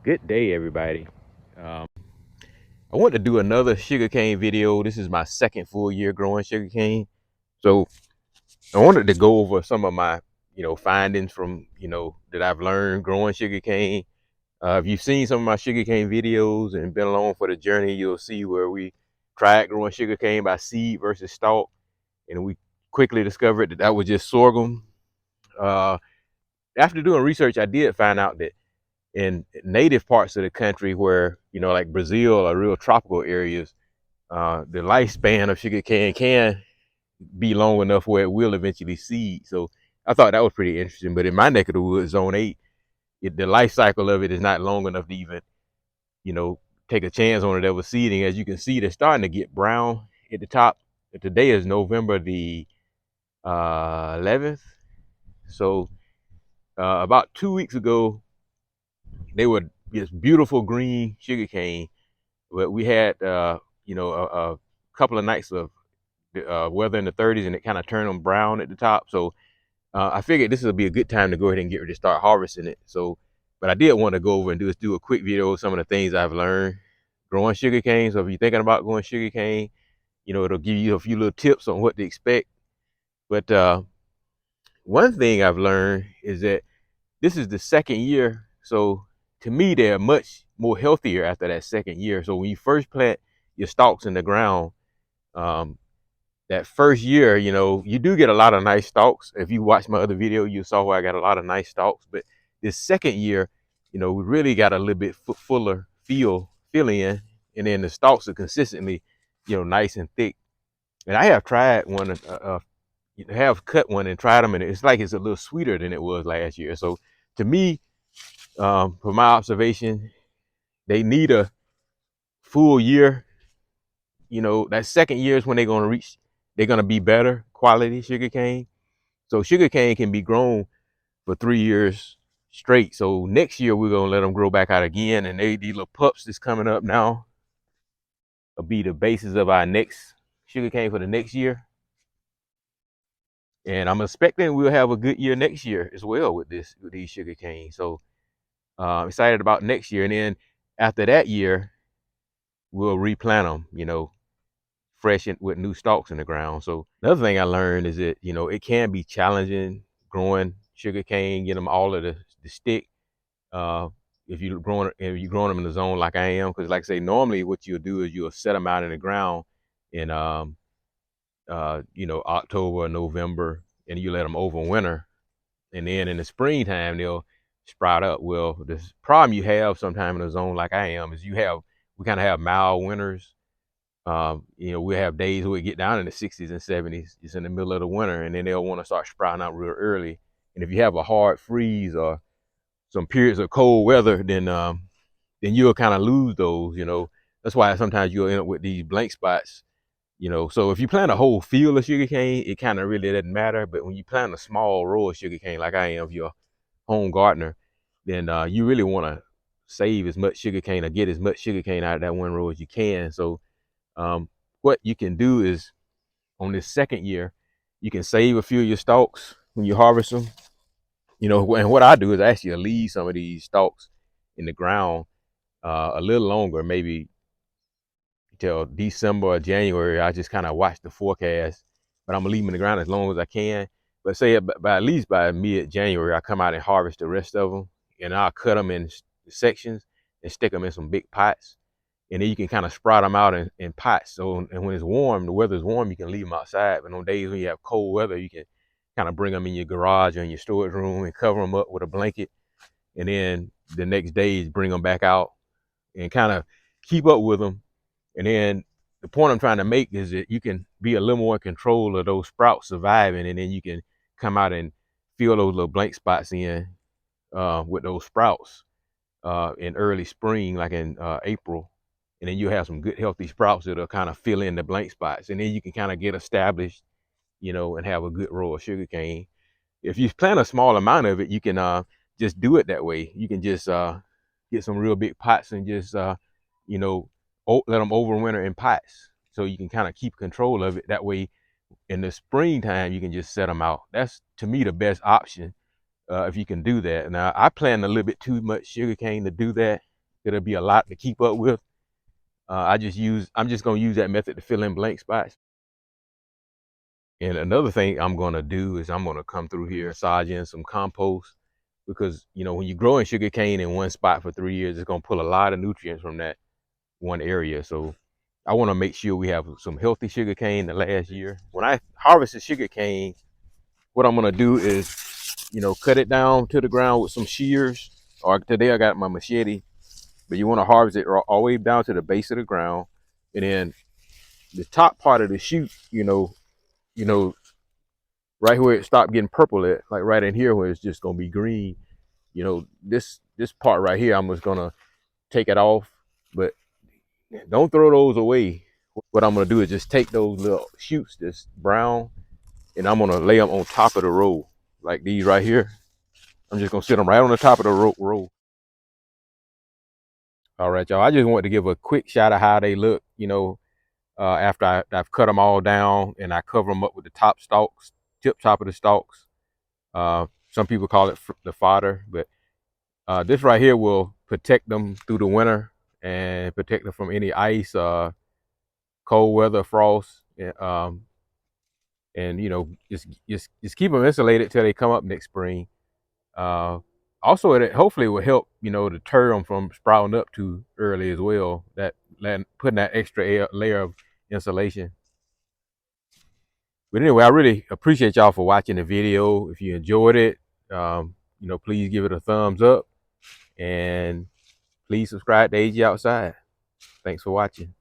Good day, everybody. Um, I want to do another sugarcane video. This is my second full year growing sugarcane. So I wanted to go over some of my, findings from, that I've learned growing sugarcane. If you've seen some of my sugarcane videos and been along for the journey, you'll see where we tried growing sugarcane by seed versus stalk. And we quickly discovered that that was just sorghum. Uh, After doing research, I did find out that in native parts of the country where, like Brazil or real tropical areas, the lifespan of sugarcane can be long enough where it will eventually seed. So I thought that was pretty interesting. But in my neck of the woods, zone 8, the life cycle of it is not long enough to even, you know, take a chance on it ever seeding. As you can see, they're starting to get brown at the top. Today is November the 11th. So about 2 weeks ago, they were this beautiful green sugarcane. But we had, a couple of nights of weather in the 30s, and it kind of turned them brown at the top. So I figured this would be a good time to go ahead and get ready to start harvesting it. So, but I did want to go over and do a quick video of some of the things I've learned growing sugarcane. So if you're thinking about growing sugarcane, it'll give you a few little tips on what to expect. But one thing I've learned is that this is the second year. So to me, they're much more healthier after that second year. So when you first plant your stalks in the ground, um, that first year, you do get a lot of nice stalks. If you watch my other video, you saw where I got a lot of nice stalks. But this second year, we really got a little bit fuller fill in, and then the stalks are consistently, nice and thick. And I have tried one, have cut one and tried them, and it's like it's a little sweeter than it was last year. So to me, from my observation, they need a full year. That second year is when they're going to be better quality sugarcane. So sugarcane can be grown for 3 years straight. So next year we're gonna let them grow back out again, and these little pups that's coming up now will be the basis of our next sugarcane for the next year. And I'm expecting we'll have a good year next year as well with these sugarcane. So excited about next year, and then after that year we'll replant them. Fresh with new stalks in the ground. So another thing I learned is that it can be challenging growing sugarcane, get them all of the stick. Uh, if you're growing them in the zone like I am, because like I say, normally what you'll do is you'll set them out in the ground in October or November, and you let them overwinter, and then in the springtime they'll sprout up. Well, the problem you have sometime in a zone like I am is we kind of have mild winters. We have days where we get down in the 60s and 70s. It's in the middle of the winter, and then they'll want to start sprouting out real early. And if you have a hard freeze or some periods of cold weather, then you'll kind of lose those. That's why sometimes you'll end up with these blank spots. So if you plant a whole field of sugarcane, it kind of really doesn't matter. But when you plant a small row of sugarcane, like I am, if you're a home gardener, then you really want to save as much sugarcane or get as much sugarcane out of that one row as you can. So what you can do is on this second year, you can save a few of your stalks when you harvest them. And what I do is actually leave some of these stalks in the ground a little longer, maybe till December or January. I just kind of watch the forecast, but I'm gonna leave them in the ground as long as I can. But say by at least by mid-January, I come out and harvest the rest of them, and I'll cut them in sections and stick them in some big pots, and then you can kind of sprout them out in pots. So, and when it's warm, the weather's warm, you can leave them outside. But on days when you have cold weather, you can kind of bring them in your garage or in your storage room and cover them up with a blanket, and then the next day bring them back out and kind of keep up with them. And then the point I'm trying to make is that you can be a little more in control of those sprouts surviving, and then you can come out and fill those little blank spots in with those sprouts in early spring, like in April. And then you have some good healthy sprouts that'll kind of fill in the blank spots, and then you can kind of get established, and have a good row of sugarcane. If you plant a small amount of it, you can just do it that way. You can just get some real big pots and just you know let them overwinter in pots, so you can kind of keep control of it. That way, in the springtime, you can just set them out. That's to me the best option if you can do that. Now, I plant a little bit too much sugarcane to do that. it'll be a lot to keep up with. I'm just gonna use that method to fill in blank spots. And another thing I'm gonna do is I'm gonna come through here, sage in some compost, because when you're growing sugarcane in one spot for 3 years, it's gonna pull a lot of nutrients from that one area. So I want to make sure we have some healthy sugarcane the last year. When I harvest the sugarcane, what I'm gonna do is, cut it down to the ground with some shears. Or today I got my machete, but you want to harvest it all the way down to the base of the ground, and then the top part of the shoot, you know, right where it stopped getting purple at, like right in here where it's just gonna be green. This part right here, I'm just gonna take it off, but don't throw those away. What I'm gonna do is just take those little shoots that's brown, and I'm gonna lay them on top of the row, like these right here. I'm just gonna sit them right on the top of the row. All right, y'all. I just wanted to give a quick shot of how they look. After I've cut them all down and I cover them up with the top stalks, top of the stalks. Some people call it the fodder, but this right here will protect them through the winter and protect them from any ice, cold weather, frost, and just keep them insulated till they come up next spring. Uh, Also, it hopefully will help deter them from sprouting up too early as well. That putting that extra layer of insulation. But anyway, I really appreciate y'all for watching the video. If you enjoyed it, please give it a thumbs up, and please subscribe to AG Outside. Thanks for watching.